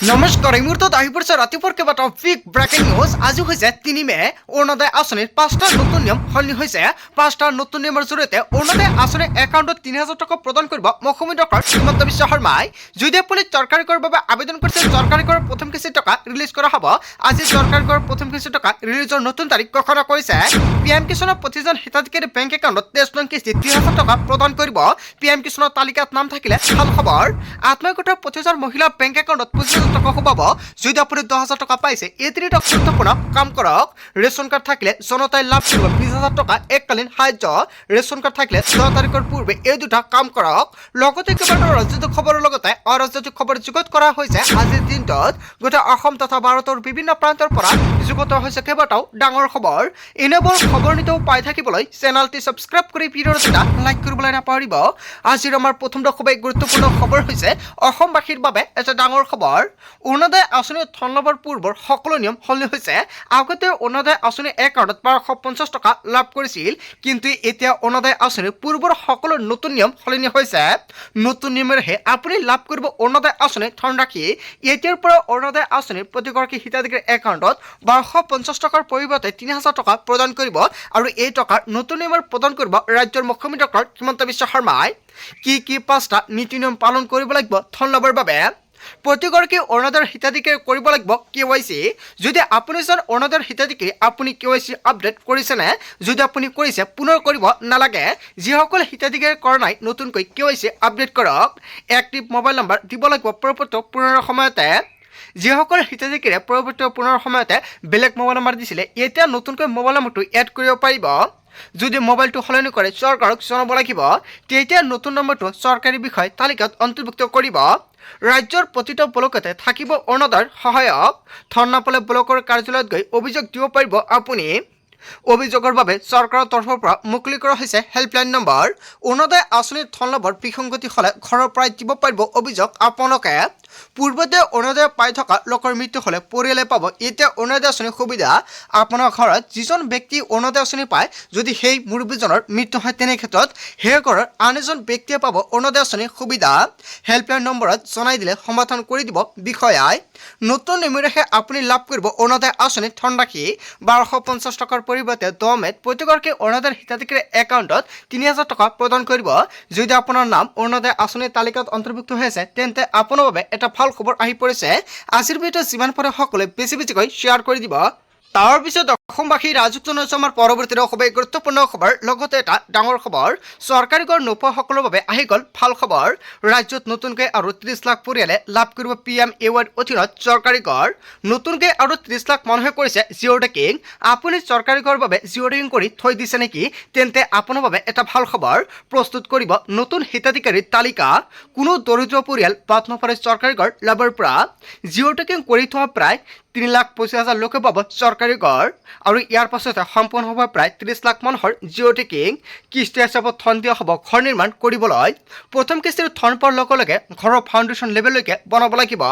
নমস্কাৰ এই মুহূৰ্তত আহি পৰিছে ৰাতিপুৱাৰ কেইবাটাও বিগ ব্ৰেকিং নিউজ। আজি হৈছে ৩ মে। অৰুণোদয় আঁচনিৰ ৫টা নতুন নিয়ম সলনি হৈছে। ৫টা নতুন নিয়মৰ জৰিয়তে অৰুণোদয় আঁচনিৰ একাউণ্টত ৩,০০০ টকা প্ৰদান কৰিব মুখ্যমন্ত্ৰী ডক্টৰ হিমন্ত বিশ্ব শৰ্মাই। যদি আপুনি চৰকাৰী কৰৰ বাবে আবেদন কৰিছে, চৰকাৰী কৰৰ প্ৰথম কিস্তি টকা ৰিলিজ কৰা হ'ব। আজি চৰকাৰী কৰৰ প্ৰথম কিস্তি টকা ৰিলিজৰ নতুন তাৰিখ ঘোষণা কৰিছে। PM কিষাণৰ প্ৰতিজন হিতাধিকাৰী বেংক একাউণ্টত ২৩ নং কিস্তি ৩,০০০ টকা প্ৰদান কৰিব। PM কিষাণৰ তালিকাত নাম থাকিলে ভাল খবৰ। আত্মসহায়ক প্ৰতিজন মহিলা বেংক একাউণ্টত ২৫,০০০ টকা সোমাব। যদি আপুনি ১০,০০০ টকা পাইছে, এই তিনিটা গুৰুত্বপূৰ্ণ কাম কৰক। ৰেচন কাৰ্ড থাকিলে জনতাই লাভ কৰিব ২০,০০০ টকা এককালীন সাহায্য। ৰেচন কাৰ্ড থাকিলে ১০ তাৰিখৰ পূৰ্বে এই দুটা কাম কৰক। লগতে কেইবাটাও ৰাজনৈতিক খবৰৰ লগতে অৰাজনৈতিক খবৰ যুগুত কৰা হৈছে। আজিৰ দিনটোত গোটেই অসম তথা ভাৰতৰ বিভিন্ন প্ৰান্তৰ পৰা যুগুত হৈছে কেইবাটাও ডাঙৰ খবৰ। এনেবোৰ খবৰ নিতৌ পাই থাকিবলৈ চেনেলটি ছাবস্ক্ৰাইব কৰি ভিডিঅ'টো লাইক কৰিবলৈ নাপাহৰিব। আজিৰ আমাৰ প্ৰথম খুবেই গুৰুত্বপূৰ্ণ খবৰ হৈছে অসমবাসীৰ বাবে এটা ডাঙৰ খবৰ। অৰুণোদয় আঁচনিৰ ধন লাভৰ পূৰ্বৰ সকলো নিয়ম সলনি হৈছে। আগতে অৰুণোদয় আঁচনিৰ একাউণ্টত ১২৫০ টকা লাভ কৰিছিল, কিন্তু এতিয়া অৰুণোদয় আঁচনিৰ পূৰ্বৰ সকলো নতুন নিয়ম সলনি হৈছে। নতুন নিয়মেৰেহে আপুনি লাভ কৰিব অৰুণোদয় আঁচনিৰ ধনৰাশি। এতিয়াৰ পৰা অৰুণোদয় আঁচনিৰ প্ৰতিগৰাকী হিতাধিকাৰীৰ একাউণ্টত ১২৫০ টকাৰ পৰিৱৰ্তে ৩,০০০ টকা প্ৰদান কৰিব আৰু এই টকাৰ নতুন নিয়মৰ প্ৰদান কৰিব ৰাজ্যৰ মুখ্যমন্ত্ৰী ডক্টৰ হিমন্ত বিশ্ব শৰ্মাই। কি ৫টা নীতি নিয়ম পালন কৰিব লাগিব ধন লাভৰ বাবে? প্ৰতিগৰাকী অৰুণোদয়ৰ হিতাধিকাৰী কৰিব লাগিব KYC। যদি আপুনি এজন অৰুণোদয়ৰ হিতাধিকাৰী, আপুনি KYC আপডেট কৰিছেনে? যদি আপুনি কৰিছে, পুনৰ কৰিব নালাগে। যিসকলে হিতাধিকাৰী কৰা নাই, নতুনকৈ KYC আপডেট কৰক। এক্টিভ মোবাইল নম্বৰ দিব লাগিব পৰৱৰ্তী পুনৰ সময়তে। যিসকলে হিতাধিকাৰীয়ে পৰৱৰ্তী পুনৰ সময়তে বেলেগ মোবাইল নম্বৰ দিছিলে, এতিয়া নতুনকৈ মোবাইল নম্বৰটো এড কৰিব পাৰিব। যদি মোবাইলটো সলনি কৰে চৰকাৰক জনাব লাগিব। তেতিয়া নতুন নম্বৰটো চৰকাৰী বিষয় তালিকাত অন্তৰ্ভুক্ত কৰিব। ৰাজ্যৰ প্ৰতিটো ব্লকতে থাকিব অৰুণোদয়ৰ সহায়ক। ধন নাপালে ব্লকৰ কাৰ্যালয়ত গৈ অভিযোগ দিব পাৰিব আপুনি। অভিযোগৰ বাবে চৰকাৰৰ তৰফৰ পৰা মুকলি কৰা হৈছে হেল্পলাইন নম্বৰ। অৰুণোদয় আঁচনিৰ ধন লাভৰ বিসংগতি হ'লে ঘৰৰ পৰাই দিব পাৰিব অভিযোগ আপোনালোকে। পূৰ্বতে অৰুণোদয় পাই থকা লোকৰ মৃত্যু হ'লে পৰিয়ালে পাব এতিয়া অৰুণোদয় আঁচনিৰ সুবিধা। আপোনাৰ ঘৰত যিজন ব্যক্তি অৰুণোদয় আঁচনি পায়, যদি সেই মুৰব্বীজনৰ মৃত্যু হয়, তেনে ক্ষেত্ৰত সেই ঘৰৰ আন এজন ব্যক্তিয়ে পাব অৰুণোদয় আঁচনিৰ সুবিধা। হেল্পলাইন নম্বৰত জনাই দিলে সমাধান কৰি দিব বিষয়াই। নতুন নিয়মেৰেহে আপুনি লাভ কৰিব অৰুণোদয় আঁচনিৰ ধনৰাশি। ১২৫০ টকাৰ পৰিৱৰ্তে ১০ মে'ত প্ৰতিগৰাকী অৰুণোদয়ৰ হিতাধিকাৰীৰ একাউণ্টত ৩,০০০ টকা প্ৰদান কৰিব। যদি আপোনাৰ নাম অৰুণোদয় আঁচনিৰ তালিকাত অন্তৰ্ভুক্ত হৈ আছে, তেন্তে আপোনাৰ বাবে এটা ভাল খবৰ আহি পৰিছে। আজিৰ ভিডিঅ'ত যিমান পাৰে সকলোৱে বেছিকৈ শ্বেয়াৰ কৰি দিব। তাৰপিছত অসমবাসী ৰাজুক জনাইছো আমাৰ পৰৱৰ্তী খুবেই গুৰুত্বপূৰ্ণ খবৰ। লগতে এটা ডাঙৰ খবৰ, চৰকাৰী ঘৰ নোপোৱাসকলৰ বাবে আহি গ'ল ভাল খবৰ। ৰাজ্যত নতুনকৈ আৰু ৩০ লাখ পৰিয়ালে লাভ কৰিব PMAY অধীনত চৰকাৰী ঘৰ। নতুনকৈ আৰু ৩০ লাখ মানুহে কৰিছে জিঅ' টেকিং। আপুনি চৰকাৰী ঘৰৰ বাবে জিঅ' টেকিং কৰি থৈ দিছে নেকি? তেন্তে আপোনাৰ বাবে এটা ভাল খবৰ। প্ৰস্তুত কৰিব নতুন হিতাধিকাৰীৰ তালিকা। কোনো দৰিদ্ৰ পৰিয়াল বাদ নপৰে চৰকাৰী ঘৰ লাভৰ পৰা। জিঅ' টেকিং কৰি থোৱা প্ৰায় ৩,২৫,০০০ লোকে পাব চৰকাৰী ঘৰ আৰু ইয়াৰ পাছতে সম্পূৰ্ণ হ'ব প্ৰায় ৩০ লাখ মানুহৰ জিঅ' টেকিং। কিস্তি হিচাপত ধন দিয়া হ'ব ঘৰ নিৰ্মাণ কৰিবলৈ। প্ৰথম কিস্তিৰ ধন পোৱাৰ লগে লগে ঘৰৰ ফাউণ্ডেশ্যন লেভেললৈকে বনাব লাগিব।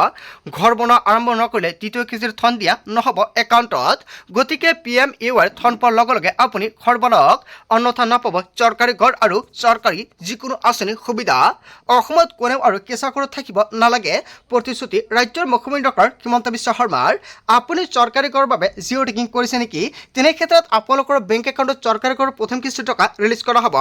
ঘৰ বনোৱা আৰম্ভ নকৰিলে দ্বিতীয় কিস্তিৰ ধন দিয়া নহ'ব একাউণ্টত। গতিকে PMAY ধন পোৱাৰ লগে লগে আপুনি ঘৰ বনাওক, অন্যথা নাপাব চৰকাৰী ঘৰ আৰু চৰকাৰী যিকোনো আঁচনিৰ সুবিধা। অসমত কোনেও আৰু কেঁচা ঘৰত থাকিব নালাগে, প্ৰতিশ্ৰুতি ৰাজ্যৰ মুখ্যমন্ত্ৰী ডক্টৰ হিমন্ত বিশ্ব শৰ্মাৰ। আপুনি চৰকাৰী ঘৰৰ বাবে জিঅ' টেকিং কৰিছে নেকি? তেনে ক্ষেত্ৰত আপোনালোকৰ বেংক একাউণ্টত চৰকাৰী ঘৰৰ প্ৰথম কিস্তি টকা ৰিলিজ কৰা হ'ব।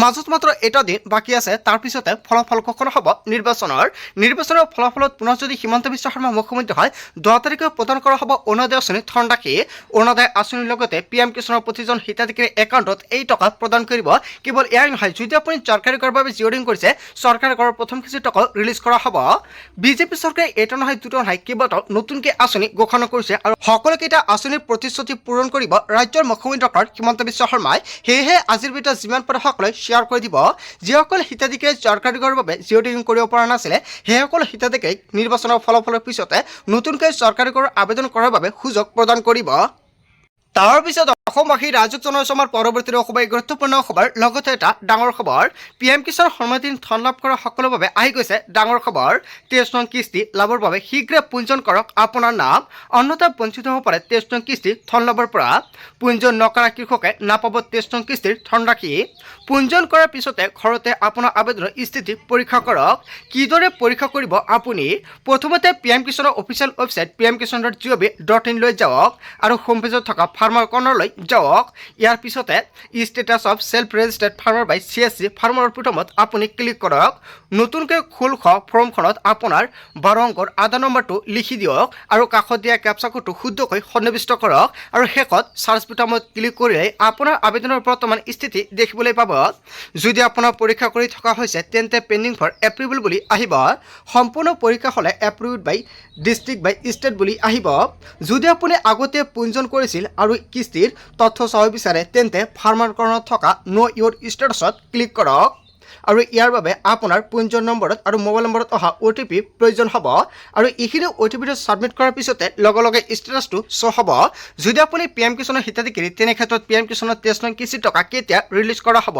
মাজত মাত্ৰ এটা দিন বাকী আছে, তাৰপিছতে ফলাফল ঘোষণা হ'ব নিৰ্বাচনৰ ফলাফলত পুনৰ যদি হিমন্ত বিশ্ব শৰ্মা মুখ্যমন্ত্ৰী হয়, ১০ তাৰিখে প্ৰদান কৰা হ'ব অৰুণোদয় আঁচনিৰ ধনৰাশি। অৰুণোদয় আঁচনিৰ লগতে PM কিষাণৰ প্ৰতিজন হিতাধিকাৰীৰ একাউণ্টত এই টকা প্ৰদান কৰিব। কেৱল এয়াই নহয়, যদি আপুনি চৰকাৰী ঘৰৰ বাবে জিঅ' টেকিং কৰিছে, চৰকাৰী ঘৰৰ প্ৰথম কিস্তি টকা ৰিলিজ কৰা হ'ব। বিজেপি চৰকাৰে এটা নহয় দুটা নহয় কেইবাটাও নতুনকৈ আঁচনি ঘোষণা কৰিছে আৰু সকলোকেইটা আঁচনিৰ প্ৰতিশ্ৰুতি পূৰণ কৰিব ৰাজ্যৰ মুখ্যমন্ত্ৰী ডক্টৰ হিমন্ত বিশ্ব শৰ্মাই। সেয়েহে আজিৰ ভিডিঅ'ত যিমান পাৰে সকলোৱে শ্বেয়াৰ কৰি দিব। যিসকল হিতাধিকাৰীয়ে চৰকাৰী ঘৰৰ বাবে জিঅ' টেকিং কৰিব পৰা নাছিলে, সেইসকল হিতাধিকাৰীক নিৰ্বাচনৰ ফলাফলৰ পিছতে নতুনকৈ চৰকাৰী ঘৰৰ আবেদন কৰাৰ বাবে সুযোগ প্ৰদান কৰিব। তাৰপিছত অসমবাসী ৰাইজক জনাইছো আমাৰ পৰৱৰ্তী খুবেই গুৰুত্বপূৰ্ণ খবৰ লগতে এটা ডাঙৰ খবৰ PM কিষাণ সন্মানীয় ধন লাভ কৰা সকলৰ বাবে আহি গৈছে ডাঙৰ খবৰ 23 নং কিস্তি লাভৰ বাবে শীঘ্ৰে পঞ্জীয়ন কৰক আপোনাৰ নাম অন্যথা বঞ্চিত হ'ব পাৰে 23 নং কিস্তি ধন লাভৰ পৰা পঞ্জীয়ন নকৰা কৃষকে নাপাব 23 নং কিস্তিৰ ধনৰাশি পঞ্জীয়ন কৰাৰ পিছতে ঘৰতে আপোনাৰ আবেদনৰ স্থিতি পৰীক্ষা কৰক কিদৰে পৰীক্ষা কৰিব আপুনি প্ৰথমতে PM কিষাণৰ অফিচিয়েল ৱেবছাইট pmkisan.gov.in লৈ যাওক আৰু হোম পেজত থকা ফাৰ্মাৰ কৰ্ণাৰলৈ যাওক ইয়াৰ পিছতে status of self registered farmer by CSC ফাৰ্মাৰৰ বুটামত আপুনি ক্লিক কৰক নতুনকৈ খোল খ ফৰ্মখনত আপোনাৰ 12 অংকৰ আধাৰ নম্বৰটো লিখি দিয়ক আৰু কাষত দিয়া কেপচা কোডটো শুদ্ধকৈ সন্নিৱিষ্ট কৰক আৰু শেষত সাৰ্চ বুটামত ক্লিক কৰিলে আপোনাৰ আবেদনৰ বৰ্তমান স্থিতি দেখিবলৈ পাব যদি আপোনাৰ পৰীক্ষা কৰি থকা হৈছে তেন্তে পেন্ডিং ফৰ এপ্ৰুভেল বুলি আহিব সম্পূৰ্ণ পৰীক্ষা হলে এপ্ৰুভড বাই ডিস্ট্ৰিক্ট বাই ষ্টেট বুলি আহিব যদি আপুনি আগতে পঞ্জীয়ন কৰিছিল আৰু কিস্তিৰ তথ্য চাব বিচাৰে তেন্তে ফাৰ্মাৰ কৰ্ণাৰত থকা নো ইউৰ ষ্টেটাছত ক্লিক কৰক আৰু ইয়াৰ বাবে আপোনাৰ পঞ্জীয়ন নম্বৰত আৰু মোবাইল নম্বৰত অহা OTP প্ৰয়োজন হ'ব আৰু এইখিনি OTPটো সাবমিট কৰাৰ পিছতে লগে লগে ষ্টেটাছটো শ্ব' হ'ব যদি আপুনি PM কিষাণৰ হিতাধিকাৰী তেনে ক্ষেত্ৰত PM কিষাণৰ 23 নং কিস্তি টকা কেতিয়া ৰিলিজ কৰা হ'ব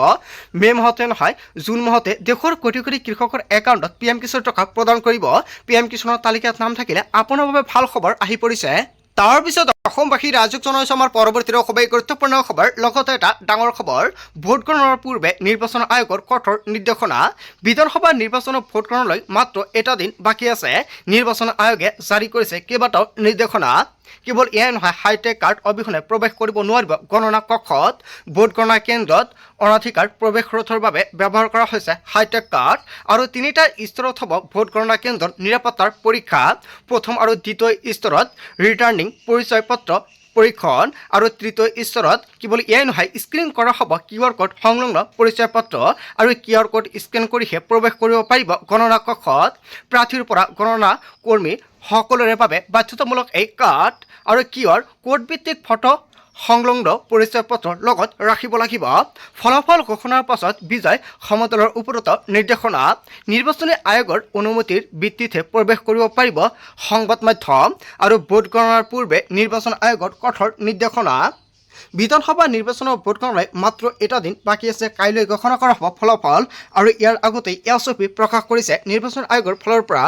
মে মাহতে নহয় জুন মাহতে দেশৰ কোটি কোটি কৃষকৰ একাউণ্টত PM কিষাণৰ টকা প্ৰদান কৰিব PM কিষাণৰ তালিকাত নাম থাকিলে আপোনাৰ বাবে ভাল খবৰ আহি পৰিছে তাৰ পিছত অসমবাসী ৰাইজক জনাইছো আমাৰ পৰৱৰ্তী খুবেই গুৰুত্বপূৰ্ণ খবৰ লগতে এটা ডাঙৰ খবৰ ভোট গণনাৰ পূৰ্বে নিৰ্বাচন আয়োগৰ কঠোৰ নিৰ্দেশনা বিধানসভা নিৰ্বাচনৰ ভোট গণনালৈ মাত্ৰ এটা দিন বাকী আছে নিৰ্বাচন আয়োগে জাৰি কৰিছে কেইবাটাও নিৰ্দেশনা কেৱল এয়াই নহয় হাইটেক কাৰ্ড অবিহনে প্ৰৱেশ কৰিব নোৱাৰিব গণনা কক্ষত ভোট গণনা কেন্দ্ৰত অনাধিকাৰ প্ৰৱেশ ৰোধৰ বাবে ব্যৱহাৰ কৰা হৈছে হাইটেক কাৰ্ড আৰু তিনিটা স্তৰত হ'ব ভোট গণনা কেন্দ্ৰৰ নিৰাপত্তাৰ পৰীক্ষা প্ৰথম আৰু দ্বিতীয় স্তৰত ৰিটাৰ্নিং পৰিচয় পত্ৰ পৰীক্ষণ আৰু তৃতীয় স্তৰত কেৱল এয়াই নহয় স্ক্ৰিন কৰা হ'ব QR কোড সংলগ্ন পৰিচয় পত্ৰ আৰু QR কোড স্কেন কৰিহে প্ৰৱেশ কৰিব পাৰিব গণনা কক্ষত প্ৰাৰ্থীৰ পৰা গণনা কৰ্মী সকলোৰে বাবে বাধ্যতামূলক এই কাৰ্ড আৰু QR কোড ভিত্তিক ফটো সংলগ্ন পৰিচয় পত্ৰৰ লগত ৰাখিব লাগিব ফলাফল ঘোষণাৰ পাছত বিজয় সমতলৰ ওপৰত নিৰ্দেশনা নিৰ্বাচনী আয়োগৰ অনুমতিৰ ভিত্তিতে প্ৰৱেশ কৰিব পাৰিব সংবাদ মাধ্যম আৰু ভোট গণনাৰ পূৰ্বে নিৰ্বাচন আয়োগৰ কঠোৰ নিৰ্দেশনা বিধানসভা নিৰ্বাচনৰ ভোট গণনালৈ মাত্ৰ এটা দিন বাকী আছে কাইলৈ ঘোষণা কৰা হ'ব ফলাফল আৰু ইয়াৰ আগতেই এই ছবি প্ৰকাশ কৰিছে নিৰ্বাচন আয়োগৰ ফালৰ পৰা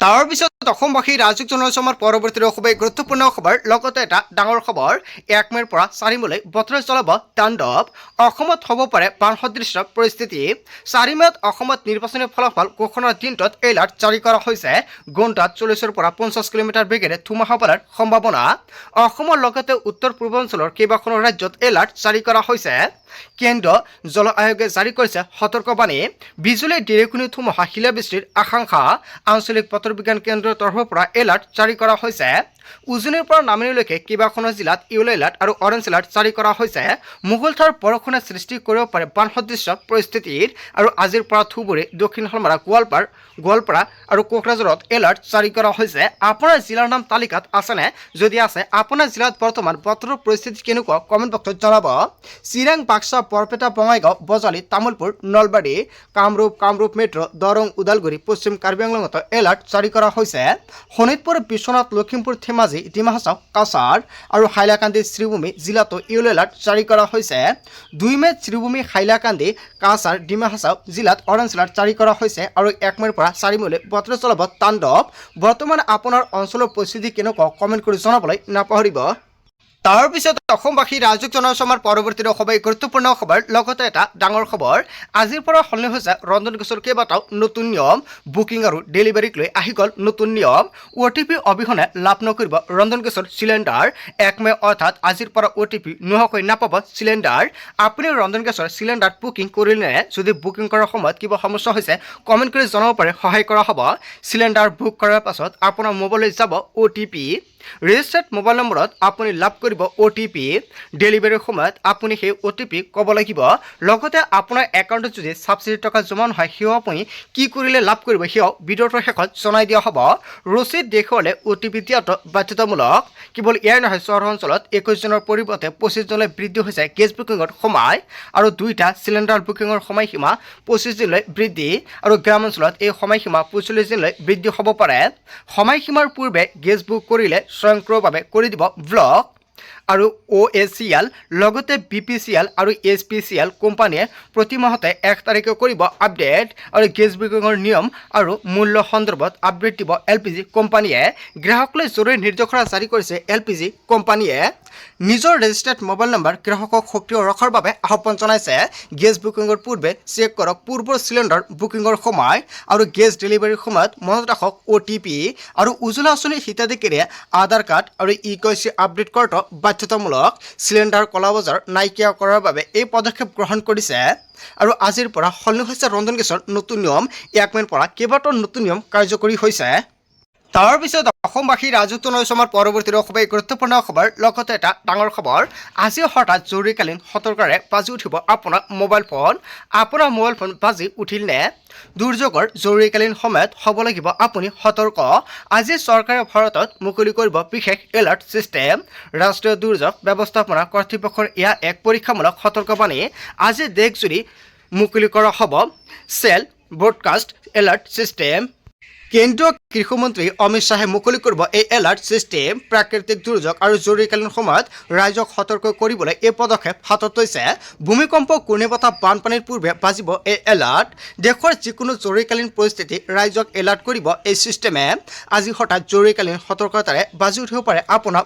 তাৰ পিছত অসমবাসী ৰাইজক জনাইছো আমাৰ পৰৱৰ্তী খুবেই গুৰুত্বপূৰ্ণ খবৰ লগতে এটা ডাঙৰ খবৰ 1 মেৰ পৰা 4 মেলৈ বতৰ চলাব তাণ্ডৱ অসমত হ'ব পাৰে বান সদৃশ পৰিস্থিতি 4 মেত অসমত নিৰ্বাচনী ফলাফল ঘোষণাৰ দিনটোত এলাৰ্ট জাৰি কৰা হৈছে ঘণ্টাত 40ৰ পৰা 50 কিলোমিটাৰ বেগেৰে ধুমুহা পৰাৰ সম্ভাৱনা অসমৰ লগতে উত্তৰ পূৰ্বাঞ্চলৰ কেইবাখনো ৰাজ্যত এলাৰ্ট জাৰি কৰা হৈছে কেন্দ্ৰ জল আয়োগে জাৰি কৰিছে সতৰ্কবাণী বিজুলী ঢেৰেকনি ধুমুহা শিলাবৃষ্টিৰ আশংকা আঞ্চলিক বতৰ বিজ্ঞান কেন্দ্ৰৰ তৰফৰ পৰা এলাৰ্ট জাৰি কৰা হৈছে উজনিৰ পৰা নামনিলৈকে কেইবাখনো জিলাত ইয়েলো এলাৰ্ট আৰু অৰেঞ্জ এলাৰ্ট জাৰি কৰা হৈছে মুঘলধাৰ বৰষুণে সৃষ্টি কৰিব পাৰে বান সদৃশ পৰিস্থিতিৰ আৰু আজিৰ পৰা ধুবুৰী দক্ষিণ শালমাৰা গোৱালপাৰা আৰু কোকৰাঝাৰত এলাৰ্ট জাৰি কৰা হৈছে আপোনাৰ জিলাৰ নাম তালিকাত আছেনে যদি আছে আপোনাৰ জিলাত বৰ্তমান বতৰৰ পৰিস্থিতি কেনেকুৱা কমেণ্ট বক্সত জনাব চিৰাং বাক্সা বৰপেটা বঙাইগাঁও বজালী তামুলপুৰ নলবাৰী কামৰূপ মেট্ৰ' দৰং ওদালগুৰি পশ্চিম কাৰ্বি আংলঙত এলাৰ্ট জাৰি কৰা হৈছে শোণিতপুৰ বিশ্বনাথ লখিমপুৰ ধেমাজি ডিমা হাছাও কাছাৰ আৰু হাইলাকান্দি শ্ৰীভূমি জিলাতো ইয়েলো এলাৰ্ট জাৰি কৰা হৈছে 2 মেত শ্ৰীভূমি হাইলাকান্দি কাছাৰ ডিমা হাছাও জিলাত অৰেঞ্জ এলাৰ্ট জাৰি কৰা হৈছে আৰু 1 মেৰ পৰা 4 মেলৈ বতৰ চলাব তাণ্ডৱ বৰ্তমান আপোনাৰ অঞ্চলৰ পৰিস্থিতি কেনেকুৱা কমেণ্ট কৰি জনাবলৈ নাপাহৰিব তাৰ পিছত অসমবাসী ৰাইজক জনাইছো আমাৰ পৰৱৰ্তী খুবেই গুৰুত্বপূৰ্ণ খবৰ লগতে এটা ডাঙৰ খবৰ আজিৰ পৰা সলনি হৈছে ৰন্ধন গেছৰ কেইবাটাও নতুন নিয়ম বুকিং আৰু ডেলিভাৰীক লৈ আহি গ'ল নতুন নিয়ম OTP অবিহনে লাভ নকৰিব ৰন্ধন গেছৰ চিলিণ্ডাৰ 1 মে অৰ্থাৎ আজিৰ পৰা OTP নোহোৱাকৈ নাপাব চিলিণ্ডাৰ আপুনি ৰন্ধন গেছৰ চিলিণ্ডাৰ বুকিং কৰিলে যদি বুকিং কৰাৰ সময়ত কিবা সমস্যা হৈছে কমেণ্ট কৰি জনাব পাৰে সহায় কৰা হ'ব চিলিণ্ডাৰ বুক কৰাৰ পাছত আপোনাৰ মোবাইললৈ যাব OTP ৰেজিষ্টাৰ্ড মোবাইল নম্বৰত আপুনি লাভ কৰিব OTP ডেলিভাৰীৰ সময়ত আপুনি সেই OTP ক'ব লাগিব লগতে আপোনাৰ একাউণ্টত যদি সাবচিডি টকা জমা নহয় সেয়া আপুনি কি কৰিলে লাভ কৰিব সেয়া ভিডিঅ'টোৰ শেষত জনাই দিয়া হ'ব ৰচিদ দেখুৱালে OTP দিয়াটো বাধ্যতামূলক কেৱল এয়াই নহয় চহৰ অঞ্চলত 21 জনৰ পৰিৱৰ্তে 25 জনলৈ বৃদ্ধি হৈছে গেছ বুকিঙৰ সময় আৰু 2টা চিলিণ্ডাৰ বুকিঙৰ সময়সীমা 25 দিনলৈ বৃদ্ধি আৰু গ্ৰামাঞ্চলত এই সময়সীমা 45 দিনলৈ বৃদ্ধি হ'ব পাৰে সময়সীমাৰ পূৰ্বে গেছ বুক কৰিলে স্বয়ংক্ৰিয়ভাৱে কৰি দিব ব্লক আৰু OACL লগতে BPCL আৰু SPCL কোম্পানীয়ে প্ৰতি মাহতে 1 তাৰিখে কৰিব আপডেট আৰু গেছ বুকিঙৰ নিয়ম আৰু মূল্য সন্দৰ্ভত আপডেট দিব LPG কোম্পানীয়ে গ্ৰাহকলৈ জৰুৰী নিৰ্দেশনা জাৰি কৰিছে LPG কোম্পানীয়ে নিজৰ ৰেজিষ্টাৰ্ড মোবাইল নম্বৰ গ্ৰাহকক সক্ৰিয় ৰখাৰ বাবে আহ্বান জনাইছে গেছ বুকিঙৰ পূৰ্বে চেক কৰক পূৰ্বৰ চিলিণ্ডাৰ বুকিঙৰ সময় আৰু গেছ ডেলিভাৰীৰ সময়ত মনত ৰাখক OTP আৰু উজ্জ্বলা আঁচনিৰ হিতাধিকাৰীয়ে আধাৰ কাৰ্ড আৰু EKYC আপডেট কৰাটো বাধ্যতামূলক চিলিণ্ডাৰ কলাবজাৰ নাইকিয়া কৰাৰ বাবে এই পদক্ষেপ গ্ৰহণ কৰিছে আৰু আজিৰ পৰা সলনি হৈছে ৰন্ধন গেছৰ নতুন নিয়ম 1 মে'ৰ পৰা কেইবাটাও নতুন নিয়ম কাৰ্যকৰী হৈছে তাৰ পিছত অসমবাসী ৰাজত্ব নৈচমৰ পৰৱৰ্তী খুবেই গুৰুত্বপূৰ্ণ খবৰ লগতে এটা ডাঙৰ খবৰ আজি হঠাৎ জৰুৰীকালীন সতৰ্কৰে বাজি উঠিব আপোনাৰ মোবাইল ফোন বাজি উঠিল নে দুৰ্যোগৰ জৰুৰীকালীন সময়ত হ'ব লাগিব আপুনি সতৰ্ক আজি চৰকাৰে ভাৰতত মুকলি কৰিব বিশেষ এলাৰ্ট ছিষ্টেম ৰাষ্ট্ৰীয় দুৰ্যোগ ব্যৱস্থাপনা কৰ্তৃপক্ষৰ এয়া এক পৰীক্ষামূলক সতৰ্কবাণী আজি দেশজুৰি মুকলি কৰা হ'ব চেল ব্ৰডকাষ্ট এলাৰ্ট ছিষ্টেম কেন্দ্ৰীয় কৃষিমন্ত্ৰী অমিত শ্বাহে মুকলি কৰিব এই এলাৰ্ট ছিষ্টেম প্ৰাকৃতিক দুৰ্যোগ আৰু জৰুৰীকালীন সময়ত ৰাইজক সতৰ্ক কৰিবলৈ এই পদক্ষেপ হাতত লৈছে ভূমিকম্প ঘূৰ্ণীবতাহ বানপানীৰ পূৰ্বে বাজিব এই এলাৰ্ট দেশৰ যিকোনো জৰুৰীকালীন পৰিস্থিতি ৰাইজক এলাৰ্ট কৰিব এই ছিষ্টেমে আজি হঠাৎ জৰুৰীকালীন সতৰ্কতাৰে বাজি উঠিব পাৰে আপোনাৰ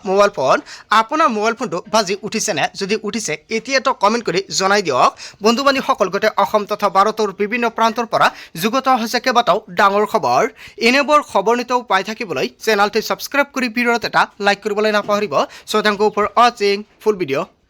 মোবাইল ফোনটো বাজি উঠিছেনে যদি উঠিছে এতিয়াতো কমেণ্ট কৰি জনাই দিয়ক বন্ধু বান্ধৱীসকল গোটেই অসম তথা ভাৰতৰ বিভিন্ন প্ৰান্তৰ পৰা যুগত হৈছে কেইবাটাও ডাঙৰ খবৰ এনেবোৰ খবৰ নিতৌ পাই থাকিবলৈ চেনেলটো ছাবস্ক্ৰাইব কৰি ভিডিঅ'ত এটা লাইক কৰিবলৈ নাপাহৰিব। সো থ্যাংক ইউ ফৰ ৱাচিং ফুল ভিডিঅ'।